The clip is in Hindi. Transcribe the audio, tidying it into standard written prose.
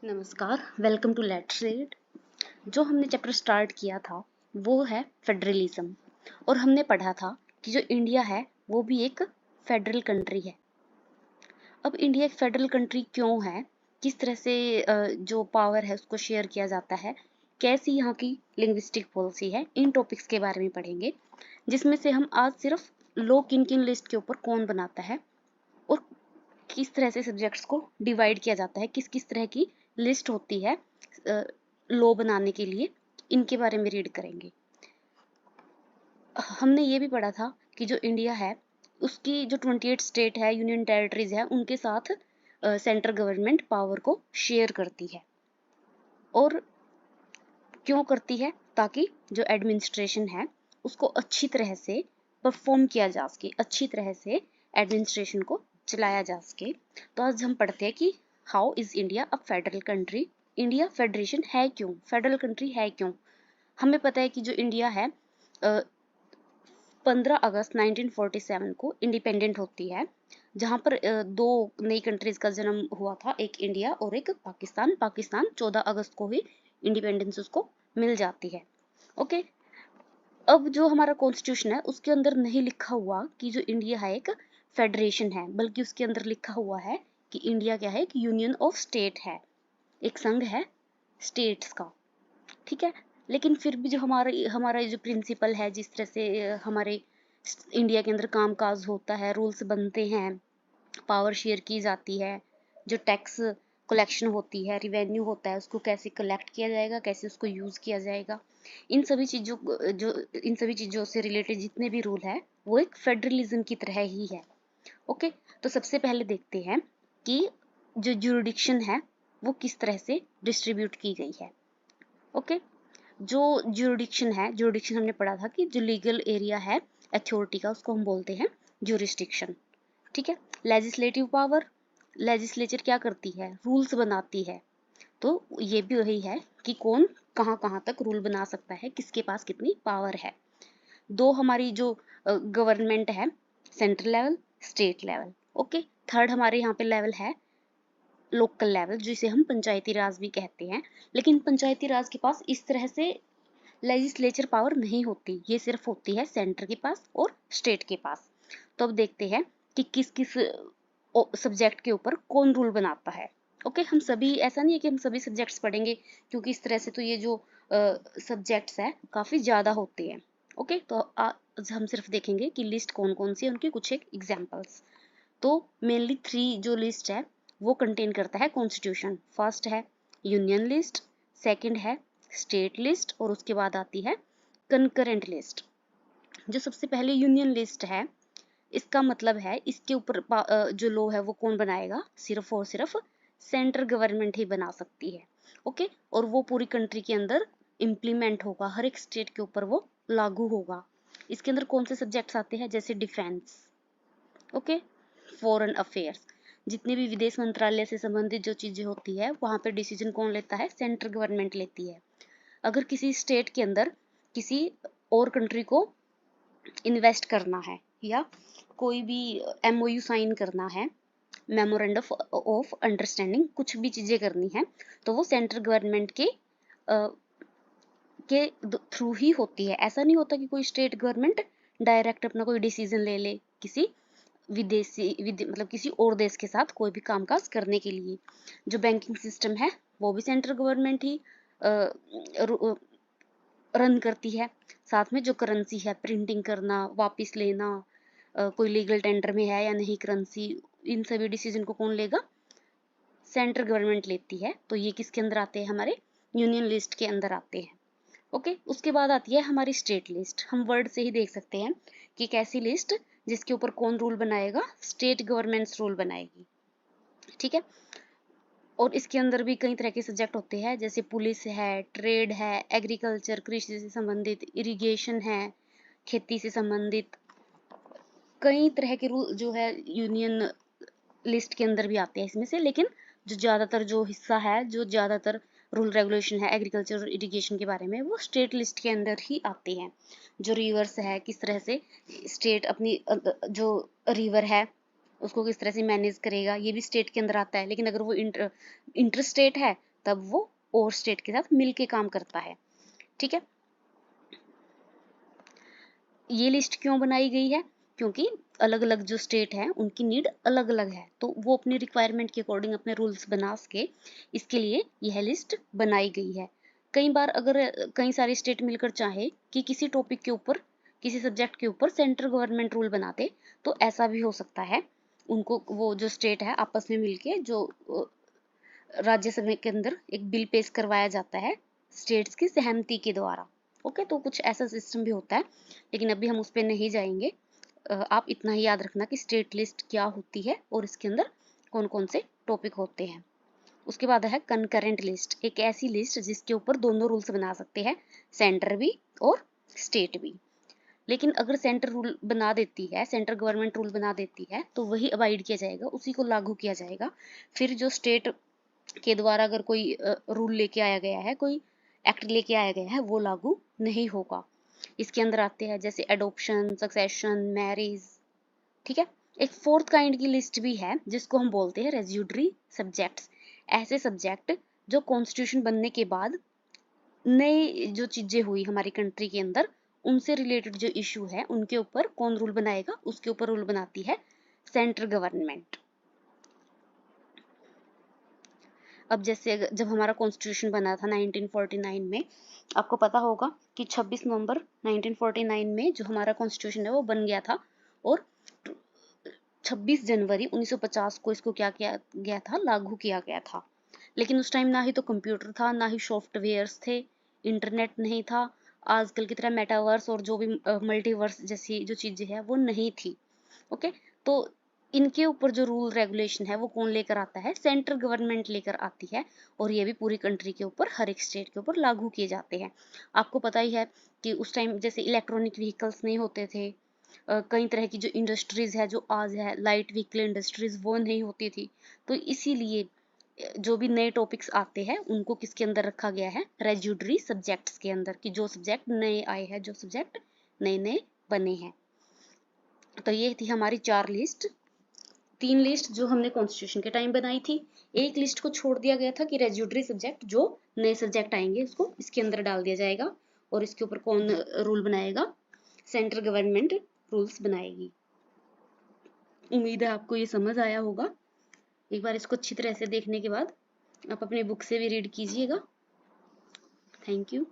नमस्कार, वेलकम टू लेट्स रीड। जो हमने चैप्टर स्टार्ट किया था वो है फेडरलिज्म। और हमने पढ़ा था कि जो इंडिया है वो भी एक फेडरल कंट्री है। अब इंडिया एक फेडरल कंट्री क्यों है, किस तरह से जो पावर है उसको शेयर किया जाता है, कैसी यहाँ की लिंग्विस्टिक पॉलिसी है, इन टॉपिक्स के बारे में पढ़ेंगे। जिसमें से हम आज सिर्फ लो किन किन लिस्ट के ऊपर कौन बनाता है और किस तरह से सब्जेक्ट्स को डिवाइड किया जाता है, किस किस तरह की लिस्ट होती है लॉ बनाने के लिए, इनके बारे में रीड करेंगे। हमने ये भी पढ़ा था कि जो इंडिया है उसकी जो 28 स्टेट है, यूनियन टेरिटरीज है, उनके साथ सेंट्रल गवर्नमेंट पावर को शेयर करती है। और क्यों करती है? ताकि जो एडमिनिस्ट्रेशन है उसको अच्छी तरह से परफॉर्म किया जा सके, अच्छी तरह से एडमिनिस्ट्रेशन को चलाया जा सके। तो आज हम पढ़ते हैं कि how is India a federal country. India federation है क्यों, फेडरल कंट्री है क्यों? हमें पता है कि जो इंडिया है 15 अगस्त 1947 को इंडिपेंडेंट होती है, जहां पर दो नई कंट्रीज का जन्म हुआ था, एक इंडिया और एक पाकिस्तान। पाकिस्तान 14 अगस्त को ही इंडिपेंडेंस उसको मिल जाती है। ओके, अब जो हमारा कॉन्स्टिट्यूशन है उसके अंदर नहीं लिखा हुआ कि जो इंडिया है एक फेडरेशन है, बल्कि उसके अंदर लिखा हुआ है कि इंडिया क्या है, एक यूनियन ऑफ स्टेट है, एक संघ है स्टेट्स का। ठीक है, लेकिन फिर भी जो हमारा हमारा जो प्रिंसिपल है, जिस तरह से हमारे इंडिया के अंदर काम काज होता है, रूल्स बनते हैं, पावर शेयर की जाती है, जो टैक्स कलेक्शन होती है, रिवेन्यू होता है, उसको कैसे कलेक्ट किया जाएगा, कैसे उसको यूज किया जाएगा, इन सभी चीजों से रिलेटेड जितने भी रूल है वो एक फेडरलिज्म की तरह ही है। ओके, तो सबसे पहले देखते हैं कि जो जुरिडिक्शन है वो किस तरह से डिस्ट्रीब्यूट की गई है। ओके, जो जुरिडिक्शन हमने पढ़ा था कि जो लीगल एरिया है अथॉरिटी का, उसको हम बोलते हैं जुरिस्डिक्शन। ठीक है, लेजिस्लेटिव पावर, लेजिस्लेचर क्या करती है, रूल्स बनाती है। तो ये भी वही है कि कौन कहाँ कहाँ तक रूल बना सकता है, किसके पास कितनी पावर है। दो हमारी जो गवर्नमेंट है, central level, state level. Okay, third हमारे यहाँ पे लेवल है लोकल लेवल, जिसे हम पंचायती राज भी कहते हैं। लेकिन पंचायती राज के पास इस तरह से लेजिस्लेचर पावर नहीं होती, ये सिर्फ होती है सेंटर के पास और स्टेट के पास। तो अब देखते हैं कि किस किस सब्जेक्ट के ऊपर कौन रूल बनाता है। ओके, हम सभी, ऐसा नहीं है कि हम सभी सब्जेक्ट्स पढ़ेंगे, क्योंकि इस तरह से तो ये जो सब्जेक्ट्स है काफी ज्यादा होते हैं। ओके, तो आज हम सिर्फ देखेंगे कि लिस्ट कौन कौन सी है, उनके कुछ एक एग्जांपल्स। तो मेनली 3 जो लिस्ट है वो कंटेन करता है कॉन्स्टिट्यूशन। फर्स्ट है यूनियन लिस्ट, सेकंड है स्टेट लिस्ट, और उसके बाद आती है कंकरेंट लिस्ट। जो सबसे पहले यूनियन लिस्ट है, इसका मतलब है इसके ऊपर जो लॉ है वो कौन बनाएगा, सिर्फ और सिर्फ सेंट्रल गवर्नमेंट ही बना सकती है। ओके, और वो पूरी कंट्री के अंदर इम्प्लीमेंट होगा, हर एक स्टेट के ऊपर वो लागू होगा। इसके अंदर कौन से सब्जेक्ट्स आते हैं, जैसे डिफेंस, ओके, फॉरेन अफेयर्स, जितने भी विदेश मंत्रालय से संबंधित जो चीजें होती है वहां पे डिसीजन कौन लेता है, सेंट्रल गवर्नमेंट लेती है। अगर किसी स्टेट के अंदर किसी और कंट्री को इन्वेस्ट करना है, या कोई भी एमओयू साइन करना है, मेमोरेंडम ऑफ अंडरस्टैंडिंग, कुछ भी चीजें करनी है, तो वो सेंट्रल गवर्नमेंट के थ्रू ही होती है। ऐसा नहीं होता कि कोई स्टेट गवर्नमेंट डायरेक्ट अपना कोई डिसीजन ले ले किसी मतलब किसी और देश के साथ कोई भी कामकाज करने के लिए। जो बैंकिंग सिस्टम है वो भी सेंट्रल गवर्नमेंट ही रन करती है। साथ में जो करेंसी है, प्रिंटिंग करना, वापस लेना, कोई लीगल टेंडर में है या नहीं करेंसी, इन सभी डिसीजन को कौन लेगा, सेंट्रल गवर्नमेंट लेती है। तो ये किसके अंदर आते हैं, हमारे यूनियन लिस्ट के अंदर आते हैं। ओके, उसके बाद आती है हमारी स्टेट लिस्ट। हम वर्ड से ही देख सकते हैं कि कैसी लिस्ट, जिसके ऊपर कौन रूल बनाएगा, स्टेट गवर्नमेंट्स रूल बनाएगी। ठीक है, और इसके अंदर भी कई तरह के सब्जेक्ट होते हैं, जैसे पुलिस है, ट्रेड है, एग्रीकल्चर कृषि से संबंधित, इरिगेशन है, खेती से संबंधित, कई तरह के रूल जो है यूनियन लिस्ट के अंदर भी आते हैं इसमें से। लेकिन जो ज्यादातर जो हिस्सा है, जो ज्यादातर रूल रेगुलेशन है एग्रीकल्चर और इरिगेशन के बारे में, वो स्टेट लिस्ट के अंदर ही आते हैं। जो रिवर्स है, किस तरह से स्टेट अपनी जो रिवर है उसको किस तरह से मैनेज करेगा, ये भी स्टेट के अंदर आता है। लेकिन अगर वो इंटर स्टेट है तब वो और स्टेट के साथ मिलके काम करता है। ठीक है, ये लिस्ट क्यों बनाई गई है? क्योंकि अलग अलग जो स्टेट है उनकी नीड अलग अलग है, तो वो अपनी रिक्वायरमेंट के अकॉर्डिंग अपने रूल्स बना सके, इसके लिए यह लिस्ट बनाई गई है। कई बार अगर कई सारी स्टेट मिलकर चाहे कि किसी टॉपिक के ऊपर, किसी सब्जेक्ट के ऊपर सेंट्रल गवर्नमेंट रूल बनाते, तो ऐसा भी हो सकता है। उनको वो जो स्टेट है आपस में मिलके जो राज्यसभा के अंदर एक बिल पेश करवाया जाता है स्टेट्स की सहमति के द्वारा। ओके, तो कुछ ऐसा सिस्टम भी होता है, लेकिन अभी हम उस पर नहीं जाएंगे। आप इतना ही याद रखना कि स्टेट लिस्ट क्या होती है और इसके अंदर कौन कौन से टॉपिक होते हैं। उसके बाद है कंकरेंट लिस्ट, एक ऐसी लिस्ट जिसके ऊपर दोनों रूल्स बना सकते हैं, सेंटर भी और स्टेट भी। लेकिन अगर सेंटर रूल बना देती है, सेंट्रल गवर्नमेंट रूल बना देती है, तो वही अवॉइड किया जाएगा, उसी को लागू किया जाएगा। फिर जो स्टेट के द्वारा अगर कोई रूल लेके आया गया है, कोई एक्ट लेके आया गया है, वो लागू नहीं होगा। इसके अंदर आते हैं जैसे एडॉप्शन, सक्सेशन, मैरिज। ठीक है, एक फोर्थ काइंड की लिस्ट भी है जिसको हम बोलते हैं रेजिड्यूरी सब्जेक्ट्स। ऐसे सब्जेक्ट जो कॉन्स्टिट्यूशन बनने के बाद नई जो चीजें हुई हमारी कंट्री के अंदर, उनसे रिलेटेड जो इशू है उनके ऊपर कौन रूल बनाएगा, उसके ऊपर रूल बनाती है सेंट्रल गवर्नमेंट। अब जैसे जब हमारा कॉन्स्टिट्यूशन बना था 1949 में, आपको पता होगा कि 26 नवंबर 1949 में जो हमारा कॉन्स्टिट्यूशन है वो बन गया था, और 26 जनवरी 1950 को इसको क्या किया गया था, लागू किया गया था। लेकिन उस टाइम ना ही तो कंप्यूटर था, ना ही सॉफ्टवेयर्स थे, इंटरनेट नहीं था, आजकल की तरह मेटावर्स और जो भी मल्टीवर्स जैसी जो चीजें हैं वो नहीं थी। ओके, तो इनके ऊपर जो रूल रेगुलेशन है वो कौन लेकर आता है, सेंट्रल गवर्नमेंट लेकर आती है, और ये भी पूरी कंट्री के ऊपर, हर एक स्टेट के ऊपर लागू किए जाते हैं। आपको पता ही है कि उस टाइम जैसे इलेक्ट्रॉनिक व्हीकल्स नहीं होते थे, कई तरह की जो इंडस्ट्रीज है जो आज है, लाइट व्हीकल इंडस्ट्रीज, वो नहीं होती थी। तो इसीलिए जो भी नए टॉपिक्स आते हैं उनको किसके अंदर रखा गया है, रेजिड्यूरी सब्जेक्ट्स के अंदर, कि जो सब्जेक्ट नए आए हैं, जो सब्जेक्ट नए नए बने हैं। तो ये थी हमारी 4 लिस्ट। 3 लिस्ट जो हमने कॉन्स्टिट्यूशन के टाइम बनाई थी, एक लिस्ट को छोड़ दिया गया था कि रेजिड्यूरी सब्जेक्ट जो नए सब्जेक्ट आएंगे उसको इसके अंदर डाल दिया जाएगा, और इसके ऊपर कौन रूल बनाएगा, सेंट्रल गवर्नमेंट रूल्स बनाएगी। उम्मीद है आपको ये समझ आया होगा। एक बार इसको अच्छी तरह से देखने के बाद आप अपने बुक से भी रीड कीजिएगा। Thank you.